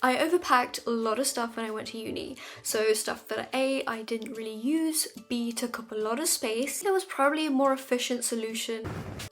I overpacked a lot of stuff when I went to uni. So stuff that A, I didn't really use, B, took up a lot of space. There was probably a more efficient solution.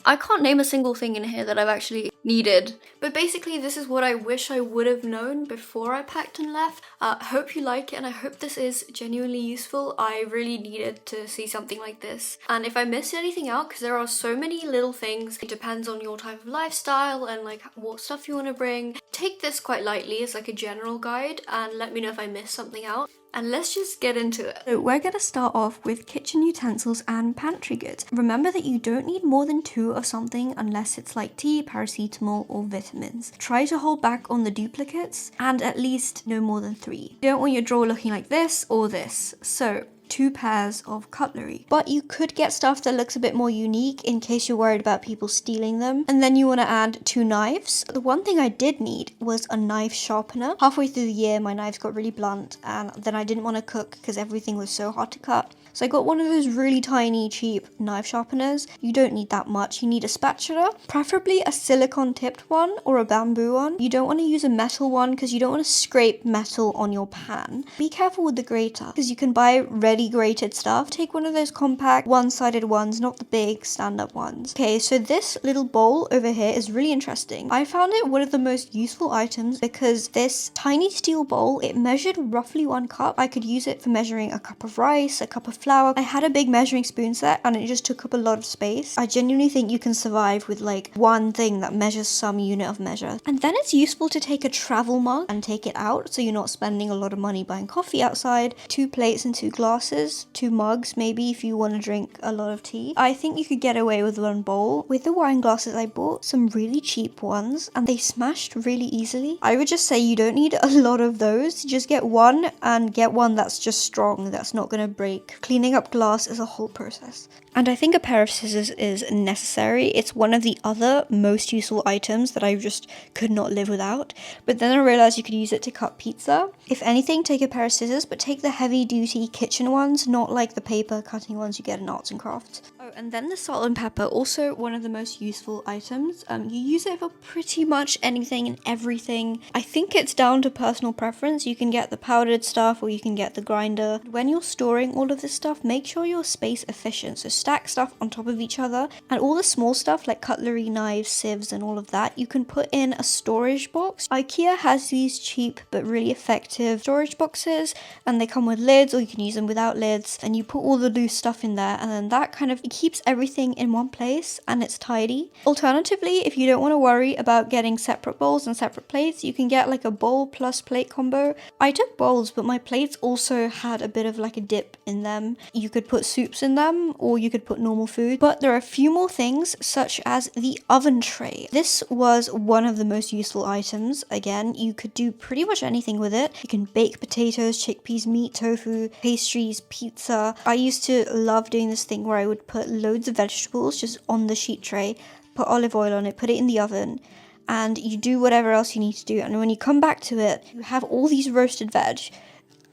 I can't name a single thing in here that I've actually needed. But basically this is what I wish I would have known before I packed and left. Hope you like it and I hope this is genuinely useful. I really needed to see something like this. And if I missed anything out, because there are so many little things, it depends on your type of lifestyle and like what stuff you want to bring. Take this quite lightly as like a general guide and let me know if I missed something out. And let's just get into it. So we're gonna start off with kitchen utensils and pantry goods. Remember that you don't need more than 2 of something unless it's like tea, paracetamol, or vitamins. Try to hold back on the duplicates and at least no more than 3. You don't want your drawer looking like this or this. So 2 pairs of cutlery. But you could get stuff that looks a bit more unique in case you're worried about people stealing them. And then you want to add 2 knives. The one thing I did need was a knife sharpener. Halfway through the year my knives got really blunt and then I didn't want to cook because everything was so hard to cut. So I got one of those really tiny cheap knife sharpeners. You don't need that much. You need a spatula, preferably a silicone tipped one or a bamboo one. You don't want to use a metal one because you don't want to scrape metal on your pan. Be careful with the grater because you can buy ready grated stuff. Take one of those compact one-sided ones, not the big stand-up ones. Okay, so this little bowl over here is really interesting. I found it one of the most useful items because this tiny steel bowl, it measured roughly 1 cup. I could use it for measuring a cup of rice, a cup of flour. I had a big measuring spoon set and it just took up a lot of space. I genuinely think you can survive with like one thing that measures some unit of measure. And then it's useful to take a travel mug and take it out so you're not spending a lot of money buying coffee outside. 2 plates and 2 glasses, 2 mugs maybe if you want to drink a lot of tea. I think you could get away with 1 bowl. With the wine glasses I bought some really cheap ones and they smashed really easily. I would just say you don't need a lot of those. Just get one and get one that's just strong, that's not going to break. Cleaning up glass is a whole process. And I think a pair of scissors is necessary. It's one of the other most useful items that I just could not live without. But then I realized you could use it to cut pizza. If anything, take a pair of scissors, but take the heavy duty kitchen ones, not like the paper cutting ones you get in arts and crafts. Oh, and then the salt and pepper, also one of the most useful items. You use it for pretty much anything and everything. I think it's down to personal preference. You can get the powdered stuff or you can get the grinder. When you're storing all of this stuff, make sure you're space efficient. So stack stuff on top of each other, and all the small stuff like cutlery, knives, sieves and all of that you can put in a storage box. IKEA has these cheap but really effective storage boxes and they come with lids or you can use them without lids, and you put all the loose stuff in there and then that kind of keeps everything in one place and it's tidy. Alternatively, if you don't want to worry about getting separate bowls and separate plates, you can get like a bowl plus plate combo. I took bowls but my plates also had a bit of like a dip in them. You could put soups in them or you could put normal food, but there are a few more things such as the oven tray. This was one of the most useful items. Again, you could do pretty much anything with it. You can bake potatoes, chickpeas, meat, tofu, pastries, pizza. I used to love doing this thing where I would put loads of vegetables just on the sheet tray, put olive oil on it, put it in the oven, and you do whatever else you need to do, and when you come back to it you have all these roasted veg.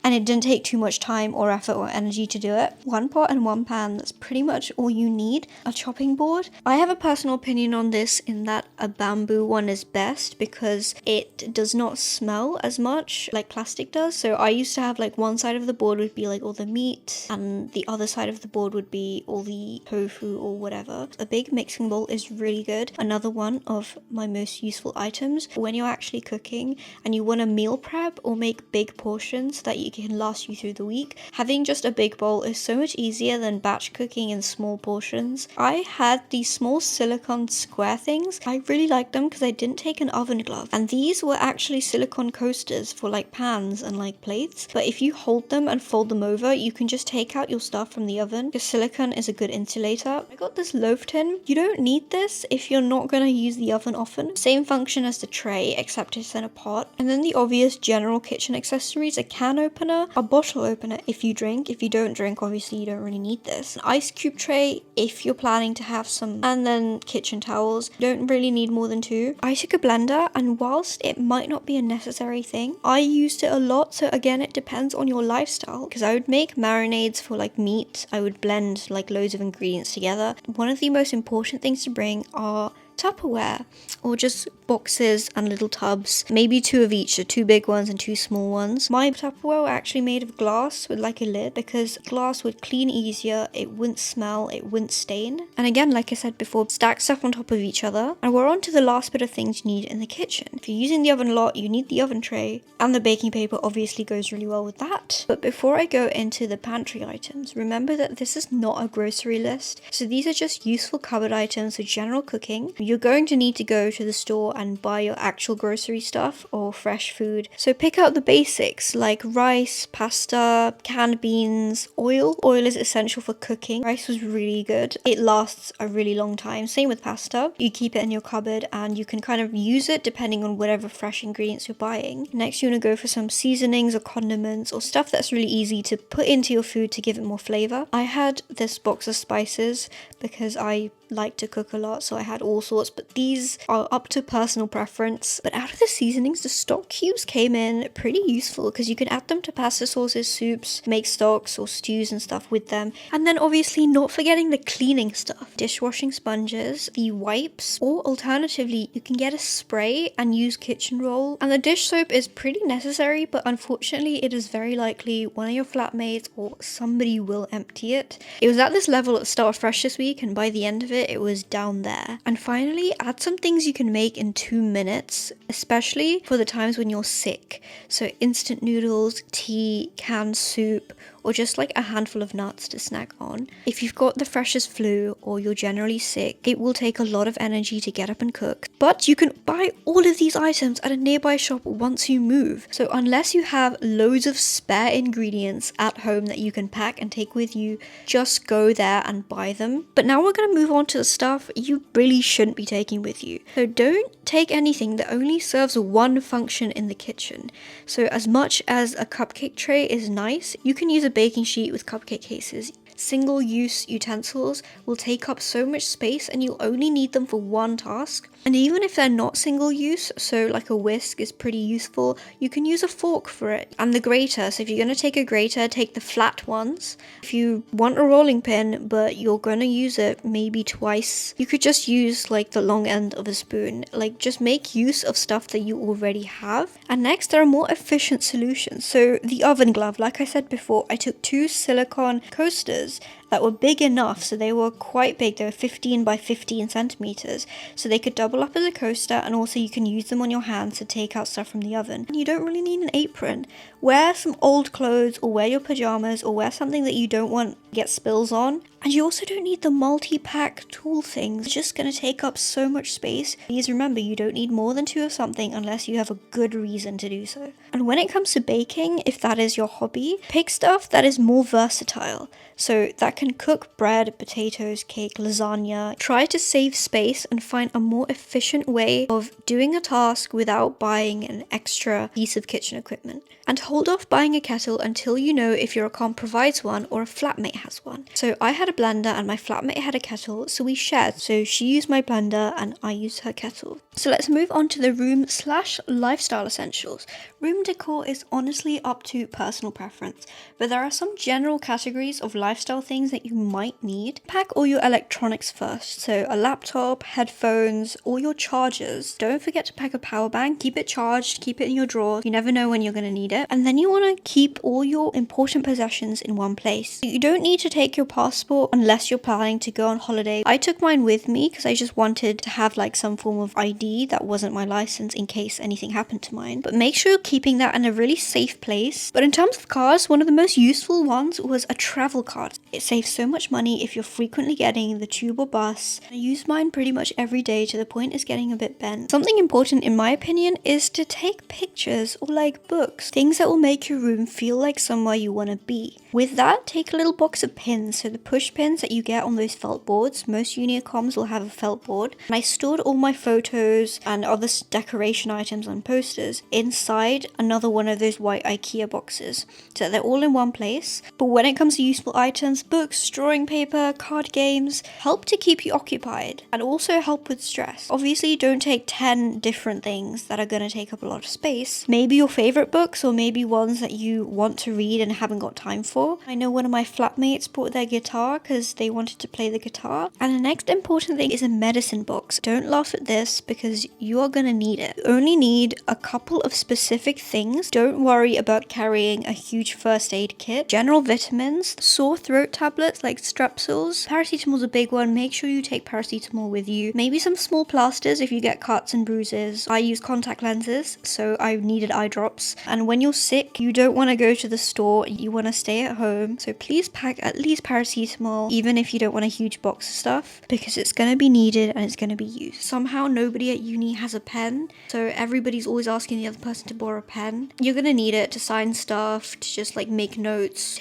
And it didn't take too much time or effort or energy to do it. 1 pot and 1 pan, that's pretty much all you need. A chopping board. I have a personal opinion on this in that a bamboo one is best because it does not smell as much like plastic does. So I used to have like one side of the board would be like all the meat and the other side of the board would be all the tofu or whatever. A big mixing bowl is really good. Another one of my most useful items when you're actually cooking and you want to meal prep or make big portions that you can last you through the week. Having just a big bowl is so much easier than batch cooking in small portions. I had these small silicone square things. I really liked them because I didn't take an oven glove, and these were actually silicone coasters for like pans and like plates, but if you hold them and fold them over you can just take out your stuff from the oven because silicone is a good insulator. I got this loaf tin. You don't need this if you're not going to use the oven often. Same function as the tray except it's in a pot. And then the obvious general kitchen accessories, a can opener, a bottle opener if you drink. If you don't drink, obviously you don't really need this. An ice cube tray if you're planning to have some, and then kitchen towels. You don't really need more than 2. I took a blender, and whilst it might not be a necessary thing, I used it a lot. So again, it depends on your lifestyle, because I would make marinades for like meat. I would blend like loads of ingredients together. One of the most important things to bring are Tupperware, or just boxes and little tubs, maybe 2 of each, so 2 big ones and 2 small ones. My Tupperware were actually made of glass with like a lid, because glass would clean easier, it wouldn't smell, it wouldn't stain. And again, like I said before, stack stuff on top of each other. And we're on to the last bit of things you need in the kitchen. If you're using the oven a lot, you need the oven tray, and the baking paper obviously goes really well with that. But before I go into the pantry items, remember that this is not a grocery list, so these are just useful cupboard items for general cooking. You're going to need to go to the store and buy your actual grocery stuff or fresh food, so pick out the basics like rice, pasta, canned beans, oil. Oil is essential for cooking. Rice was really good, it lasts a really long time. Same with pasta, you keep it in your cupboard and you can kind of use it depending on whatever fresh ingredients you're buying. Next, you want to go for some seasonings or condiments or stuff that's really easy to put into your food to give it more flavor. I had this box of spices because I like to cook a lot, so I had all sorts, but these are up to personal preference. But out of the seasonings, the stock cubes came in pretty useful because you can add them to pasta sauces, soups, make stocks or stews and stuff with them. And then obviously not forgetting the cleaning stuff, dishwashing sponges, the wipes, or alternatively you can get a spray and use kitchen roll. And the dish soap is pretty necessary, but unfortunately it is very likely one of your flatmates or somebody will empty it. It was at this level at the start of Fresh this week, and by the end of it was down there. And finally, add some things you can make in 2 minutes, especially for the times when you're sick. So instant noodles, tea, canned soup, or just like a handful of nuts to snack on. If you've got the freshest flu or you're generally sick, it will take a lot of energy to get up and cook. But you can buy all of these items at a nearby shop once you move. So unless you have loads of spare ingredients at home that you can pack and take with you, just go there and buy them. But now we're going to move on to the stuff you really shouldn't be taking with you. So don't take anything that only serves one function in the kitchen. So as much as a cupcake tray is nice, you can use a baking sheet with cupcake cases. Single-use utensils will take up so much space and you'll only need them for one task. And even if they're not single-use, so like a whisk is pretty useful, you can use a fork for it. And the grater, so if you're going to take a grater, take the flat ones. If you want a rolling pin but you're going to use it maybe twice, you could just use like the long end of a spoon. Like just make use of stuff that you already have. And next, there are more efficient solutions. So the oven glove, like I said before, I took 2 silicone coasters that were big enough, so they were quite big, they were 15 by 15 centimeters, so they could double up as a coaster, and also you can use them on your hands to take out stuff from the oven. And you don't really need an apron. Wear some old clothes or wear your pajamas or wear something that you don't want to get spills on. And you also don't need the multi-pack tool things. It's just going to take up so much space. Please remember, you don't need more than 2 of something unless you have a good reason to do so. And when it comes to baking, if that is your hobby, pick stuff that is more versatile. So that can cook bread, potatoes, cake, lasagna. Try to save space and find a more efficient way of doing a task without buying an extra piece of kitchen equipment. And hold off buying a kettle until you know if your account provides one or a flatmate has one. So I had a blender and my flatmate had a kettle, so we shared. So she used my blender and I used her kettle. So let's move on to the room/lifestyle essentials. Room decor is honestly up to personal preference, but there are some general categories of lifestyle things that you might need. Pack all your electronics first, so a laptop, headphones, all your chargers. Don't forget to pack a power bank, keep it charged, keep it in your drawer. You never know when you're going to need it. And then you want to keep all your important possessions in one place. You don't need to take your passport unless you're planning to go on holiday. I took mine with me because I just wanted to have like some form of ID that wasn't my license in case anything happened to mine. But make sure you're keeping that in a really safe place. But in terms of cards, one of the most useful ones was a travel card. It saves so much money if you're frequently getting the tube or bus. I use mine pretty much every day to the point it's getting a bit bent. Something important in my opinion is to take pictures or like books. Things that will make your room feel like somewhere you want to be. With that, take a little box of pins. So the push pins that you get on those felt boards, most Unicoms will have a felt board. And I stored all my photos and other decoration items and posters inside need another one of those white IKEA boxes so that they're all in one place. But when it comes to useful items, books, drawing paper, card games, help to keep you occupied and also help with stress. Obviously, don't take 10 different things that are going to take up a lot of space. Maybe your favorite books or maybe ones that you want to read and haven't got time for. I know one of my flatmates brought their guitar because they wanted to play the guitar. And the next important thing is a medicine box. Don't laugh at this because you are going to need it. You only need a couple of specific things. Don't worry about carrying a huge first aid kit. General vitamins, sore throat tablets like strepsils. Paracetamol's a big one. Make sure you take paracetamol with you. Maybe some small plasters if you get cuts and bruises. I use contact lenses, so I needed eye drops. And when you're sick, you don't want to go to the store. You want to stay at home. So please pack at least paracetamol, even if you don't want a huge box of stuff, because it's going to be needed and it's going to be used. Somehow nobody at uni has a pen, so everybody's always asking the other person to borrow a pen. You're going to need it to sign stuff, to just like make notes.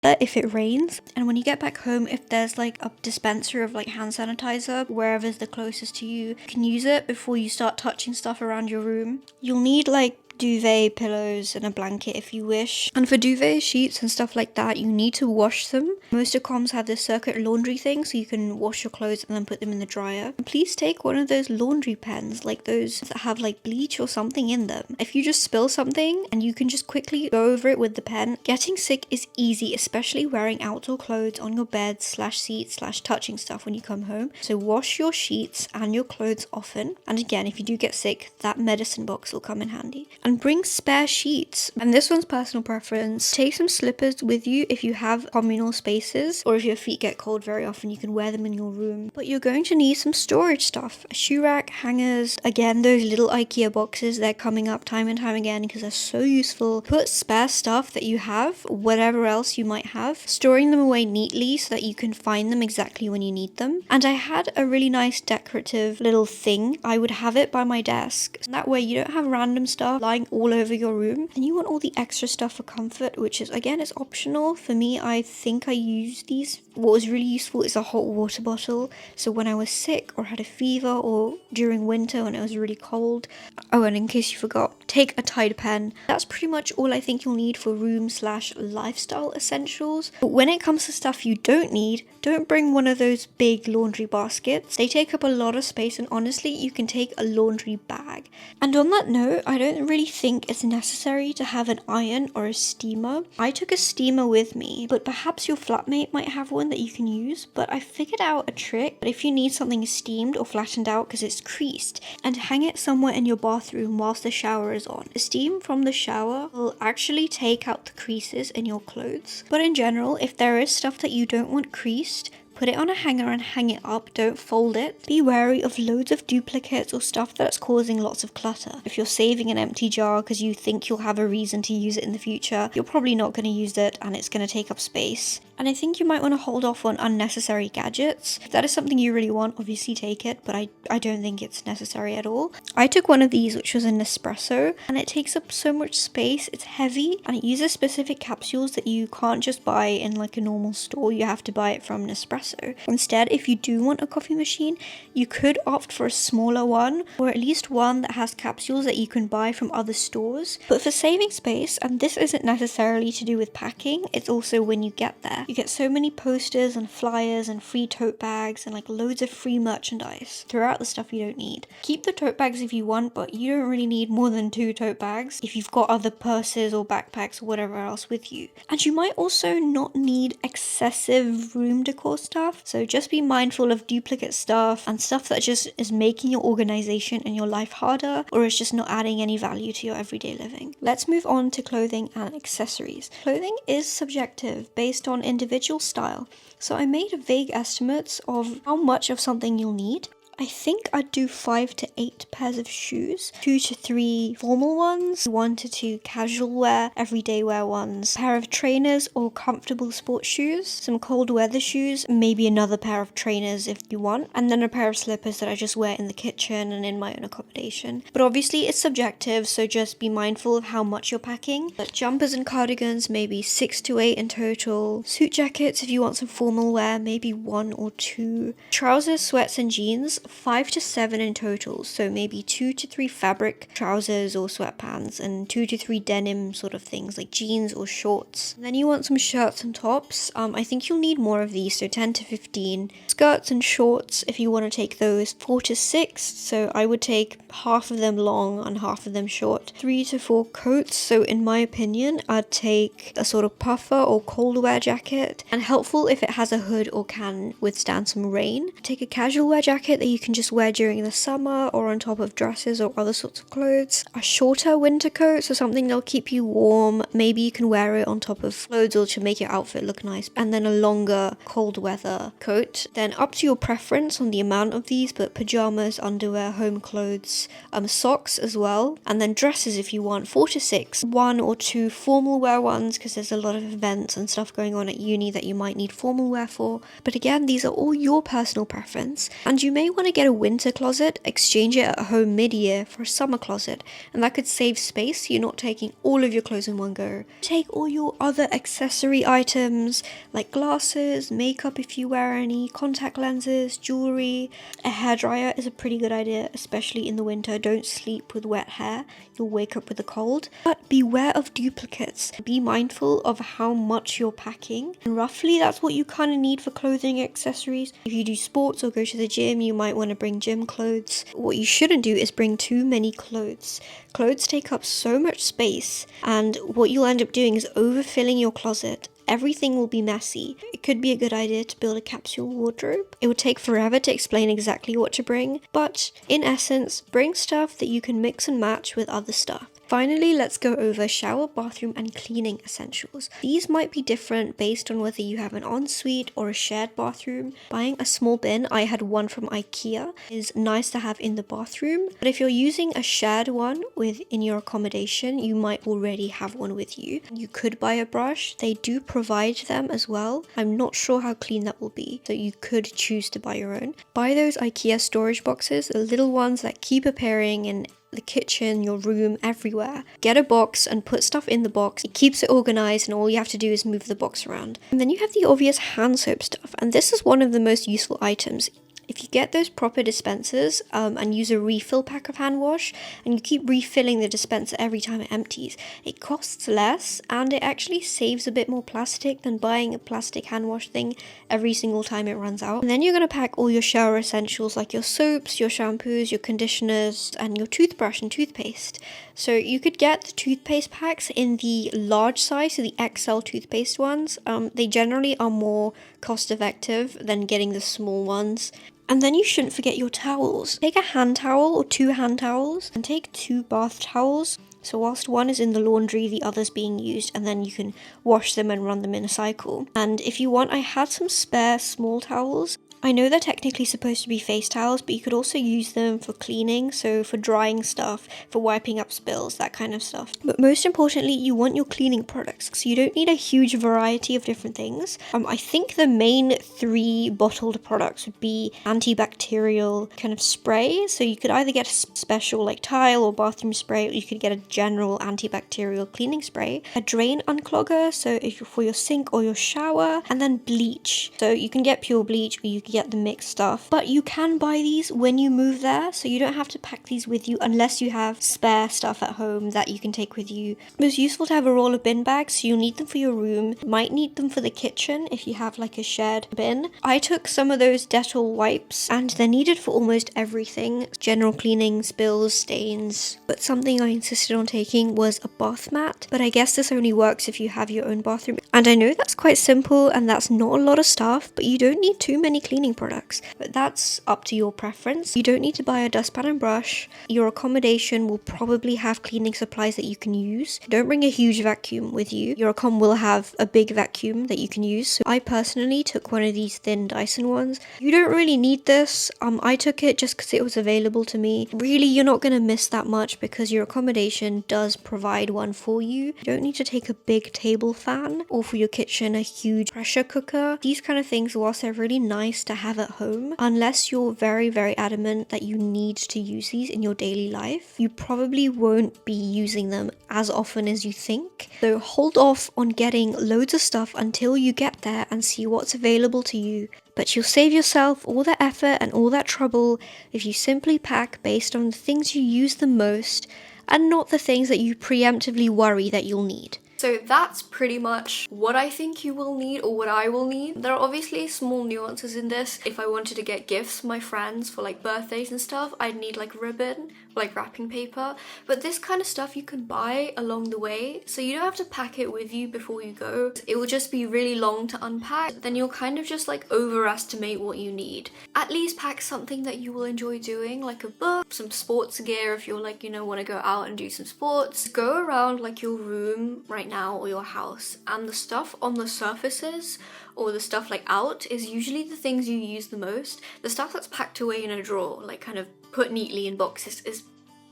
If it rains, and when you get back home, if there's like a dispenser of like hand sanitizer wherever's the closest to you, you can use it before you start touching stuff around your room. You'll need like duvet, pillows and a blanket if you wish. And for duvet sheets and stuff like that, you need to wash them. Most of comms have this circuit laundry thing, so you can wash your clothes and then put them in the dryer. And please take one of those laundry pens, like those that have like bleach or something in them. If you just spill something and you can just quickly go over it with the pen. Getting sick is easy, especially wearing outdoor clothes on your bed /seat /touching stuff when you come home. So wash your sheets and your clothes often. And again, if you do get sick, that medicine box will come in handy. And bring spare sheets. And this one's personal preference. Take some slippers with you if you have communal spaces, or if your feet get cold very often, you can wear them in your room. But you're going to need some storage stuff. A shoe rack, hangers, again, those little IKEA boxes, they're coming up time and time again because they're so useful. Put spare stuff that you have, whatever else you might have, storing them away neatly so that you can find them exactly when you need them. And I had a really nice decorative little thing. I would have it by my desk. That way you don't have random stuff lying all over your room, and you want all the extra stuff for comfort, which is, again, it's optional. For me, I think I use these. What was really useful is a hot water bottle, so when I was sick or had a fever or during winter when it was really cold. Oh, and in case you forgot, take a Tide pen. That's pretty much all I think you'll need for room/lifestyle essentials. But when it comes to stuff you don't need, don't bring one of those big laundry baskets. They take up a lot of space, and honestly, you can take a laundry bag. And on that note, I don't really think it's necessary to have an iron or a steamer. I took a steamer with me, but perhaps your flatmate might have one that you can use. But I figured out a trick that if you need something steamed or flattened out because it's creased, and hang it somewhere in your bathroom whilst the shower is on. The steam from the shower will actually take out the creases in your clothes. But in general, if there is stuff that you don't want creased, put it on a hanger and hang it up, don't fold it. Be wary of loads of duplicates or stuff that's causing lots of clutter. If you're saving an empty jar because you think you'll have a reason to use it in the future, you're probably not going to use it and it's going to take up space. And I think you might want to hold off on unnecessary gadgets. If that is something you really want, obviously take it, but I don't think it's necessary at all. I took one of these, which was an espresso, and it takes up so much space. It's heavy, and it uses specific capsules that you can't just buy in like a normal store. You have to buy it from Nespresso. Instead, if you do want a coffee machine, you could opt for a smaller one, or at least one that has capsules that you can buy from other stores. But for saving space, and this isn't necessarily to do with packing, it's also when you get there. You get so many posters and flyers and free tote bags and like loads of free merchandise. Throw out the stuff you don't need. Keep the tote bags if you want, but you don't really need more than 2 tote bags if you've got other purses or backpacks or whatever else with you. And you might also not need excessive room decor stuff, so just be mindful of duplicate stuff and stuff that just is making your organization and your life harder, or is just not adding any value to your everyday living. Let's move on to clothing and accessories. Clothing is subjective based on individual style, so I made vague estimates of how much of something you'll need. I think I'd do 5 to 8 pairs of shoes, 2 to 3 formal ones, 1 to 2 casual wear, everyday wear ones, a pair of trainers or comfortable sports shoes, some cold weather shoes, maybe another pair of trainers if you want, and then a pair of slippers that I just wear in the kitchen and in my own accommodation. But obviously it's subjective, so just be mindful of how much you're packing. But jumpers and cardigans, maybe 6 to 8 in total. Suit jackets if you want some formal wear, maybe 1 or 2. Trousers, sweats and jeans, 5 to 7 in total, so maybe 2 to 3 fabric trousers or sweatpants and 2 to 3 denim sort of things like jeans or shorts. And then you want some shirts and tops. I think you'll need more of these, so 10 to 15. Skirts and shorts, if you want to take those, 4 to 6, so I would take half of them long and half of them short. 3 to 4 coats, so in my opinion, I'd take a sort of puffer or cold wear jacket, and helpful if it has a hood or can withstand some rain. Take a casual wear jacket that you can just wear during the summer or on top of dresses or other sorts of clothes. A shorter winter coat, so something that'll keep you warm. Maybe you can wear it on top of clothes or to make your outfit look nice. And then a longer cold weather coat. Then up to your preference on the amount of these, but pajamas, underwear, home clothes, socks as well. And then dresses if you want, 4 to 6. 1 or 2 formal wear ones, because there's a lot of events and stuff going on at uni that you might need formal wear for. But again, these are all your personal preference. And you may want to get a winter closet, exchange it at home mid-year for a summer closet, and that could save space so you're not taking all of your clothes in one go. Take all your other accessory items like glasses, makeup if you wear any, contact lenses, jewelry. A hairdryer is a pretty good idea, especially in the winter. Don't sleep with wet hair, you'll wake up with a cold. But beware of duplicates. Be mindful of how much you're packing, and roughly that's what you kind of need for clothing accessories. If you do sports or go to the gym, you might want to bring gym clothes. What you shouldn't do is bring too many clothes. Clothes take up so much space, and what you'll end up doing is overfilling your closet. Everything will be messy. It could be a good idea to build a capsule wardrobe. It would take forever to explain exactly what to bring, but in essence, bring stuff that you can mix and match with other stuff. Finally, let's go over shower, bathroom, and cleaning essentials. These might be different based on whether you have an ensuite or a shared bathroom. Buying a small bin, I had one from IKEA, is nice to have in the bathroom. But if you're using a shared one in your accommodation, you might already have one with you. You could buy a brush. They do provide them as well. I'm not sure how clean that will be, so you could choose to buy your own. Buy those IKEA storage boxes, the little ones that keep appearing in the kitchen, your room, everywhere. Get a box and put stuff in the box. It keeps it organized, and all you have to do is move the box around. And then you have the obvious hand soap stuff, and this is one of the most useful items. If you get those proper dispensers and use a refill pack of hand wash, and you keep refilling the dispenser every time it empties, it costs less and it actually saves a bit more plastic than buying a plastic hand wash thing every single time it runs out. And then you're going to pack all your shower essentials like your soaps, your shampoos, your conditioners, and your toothbrush and toothpaste. So you could get the toothpaste packs in the large size, so the XL toothpaste ones. They generally are more cost effective than getting the small ones. And then you shouldn't forget your towels. Take a hand towel or 2 hand towels, and take 2 bath towels. So whilst one is in the laundry, the other's being used, and then you can wash them and run them in a cycle. And if you want, I had some spare small towels. I know they're technically supposed to be face towels, but you could also use them for cleaning, so for drying stuff, for wiping up spills, that kind of stuff. But most importantly, you want your cleaning products, so you don't need a huge variety of different things. I think the main 3 bottled products would be antibacterial kind of spray, so you could either get a special like tile or bathroom spray, or you could get a general antibacterial cleaning spray, a drain unclogger, so if you're for your sink or your shower, and then bleach. So you can get pure bleach, or you can get the mixed stuff, but you can buy these when you move there, so you don't have to pack these with you unless you have spare stuff at home that you can take with you. It's useful to have a roll of bin bags, so you'll need them for your room, might need them for the kitchen if you have like a shared bin. I took some of those Dettol wipes, and they're needed for almost everything, general cleaning, spills, stains, but something I insisted on taking was a bath mat, but I guess this only works if you have your own bathroom. And I know that's quite simple and that's not a lot of stuff, but you don't need too many cleaning products, but that's up to your preference. You don't need to buy a dustpan and brush. Your accommodation will probably have cleaning supplies that you can use. Don't bring a huge vacuum with you. Your accom will have a big vacuum that you can use. So I personally took one of these thin Dyson ones. You don't really need this. I took it just because it was available to me. Really, you're not going to miss that much because your accommodation does provide one for you. You don't need to take a big table fan, or for your kitchen a huge pressure cooker. These kind of things, whilst they're really nice to have at home, unless you're very, very adamant that you need to use these in your daily life, you probably won't be using them as often as you think. So hold off on getting loads of stuff until you get there and see what's available to you. But you'll save yourself all that effort and all that trouble if you simply pack based on the things you use the most and not the things that you preemptively worry that you'll need. So that's pretty much what I think you will need, or what I will need. There are obviously small nuances in this. If I wanted to get gifts for my friends for like birthdays and stuff, I'd need like ribbon, like wrapping paper. But this kind of stuff you can buy along the way, so you don't have to pack it with you before you go. It will just be really long to unpack. Then you'll kind of just like overestimate what you need. At least pack something that you will enjoy doing, like a book, some sports gear if you're like, want to go out and do some sports. Go around like your room right now or your house, and the stuff on the surfaces or the stuff like out is usually the things you use the most. The stuff that's packed away in a drawer, like kind of put neatly in boxes, is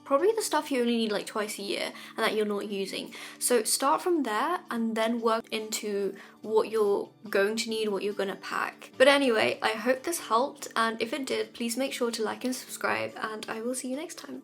probably the stuff you only need like twice a year and that you're not using. So start from there and then work into what you're going to need, what you're gonna pack. But anyway, I hope this helped, and if it did, please make sure to like and subscribe, and I will see you next time.